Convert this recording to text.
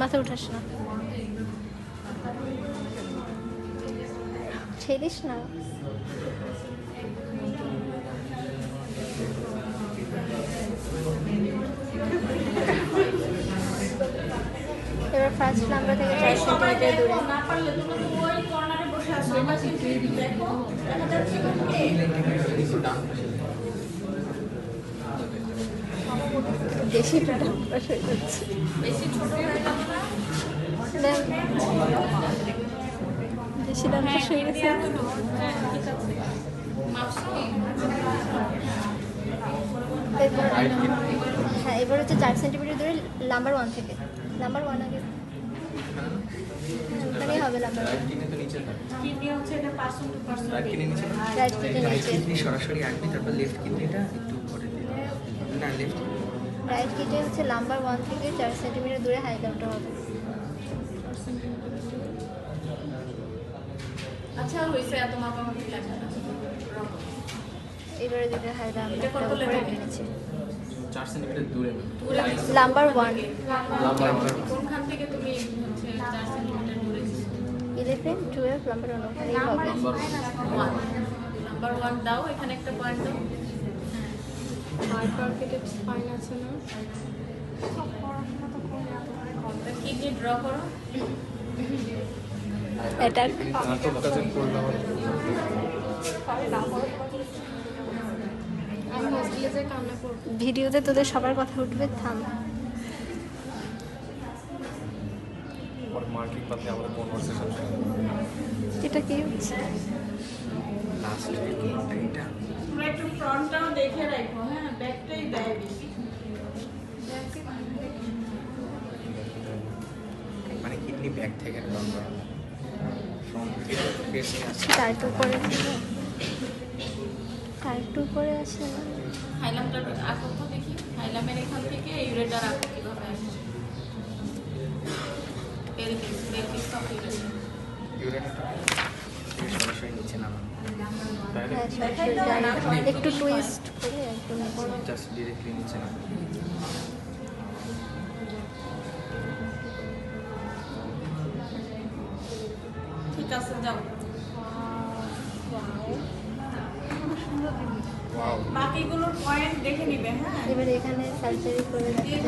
মাথা উঠাস না, ছেড়িস না। এবার ফার্স্ট নাম্বার থেকে 4 সেন্টিমিটার দূরে। বেশি ডান পাশে হয়ে যাচ্ছে। বেশি ডান পাশে হয়ে গেছে। হ্যাঁ, এবার হচ্ছে 4 সেন্টিমিটার দূরে নাম্বার 1 থেকে। নাম্বার 1 আগে ওখানেই হবে নাম্বার 1। রাইট কিডনি নিচে, সরাসরি আসবি, তারপর লেফট কিডনিটা একটু করে দিবি। না, লেফট রাইট কিডনি হচ্ছে নাম্বার 1 থেকে 4 সেন্টিমিটার দূরে হাইলামটা হবে। আচ্ছা হইছে, এত মাপামাপি লাগে না। এবারে দিকে হাইলামটা উপরে নিচে 4 সেন্টিমিটার দূরে। নাম্বার 1। কোনখান থেকে তুমি হচ্ছে 4 সেন্টিমিটার দূরে? 11 12 নাম্বার 1 ওখানেই হবে। নাম্বার 1 দাও, এখানে একটা পয়েন্ট দাও। হাইপারকেটেড স্পাইন আছে না? কিডনি ড্র করো। এটা আমি হোস্টেলে যে কান্না করবো। ভিডিওতে তোদের সবার কথা উঠবে, থাম। মার্কিং পাতে আমাদের কনভারসেশন এটা কি হচ্ছে? লাস্ট কিডনিটা এটা। তোমরা একটু ফ্রন্টটাও দেখে রাখো, হ্যাঁ ব্যাকটাই দেয় বেশি। মানে কিডনি ব্যাক থেকে ডাউন করা। ফ্রন্ট থেকে ফেসে আসে। টাইটু করে টাইটু করে আসে না। হাইলামটা আঁকো তো দেখি, হাইলামের এখান থেকে ইউরেটার আঁকো কিভাবে আসে। Pelvis of ureter. ইউরেটারটা সরাসরি নিচে নামানো। হ্যাঁ, সরাসরি ডান। একটু টুইস্ট করে একদম নিচে। জাস্ট ডিরেক্টলি নিচে নামানো। ঠিক আছে, যাও। বাকিগুলোর পয়েন্ট দেখে নিবে, হ্যাঁ। এবারে এখানে সার্জারি করে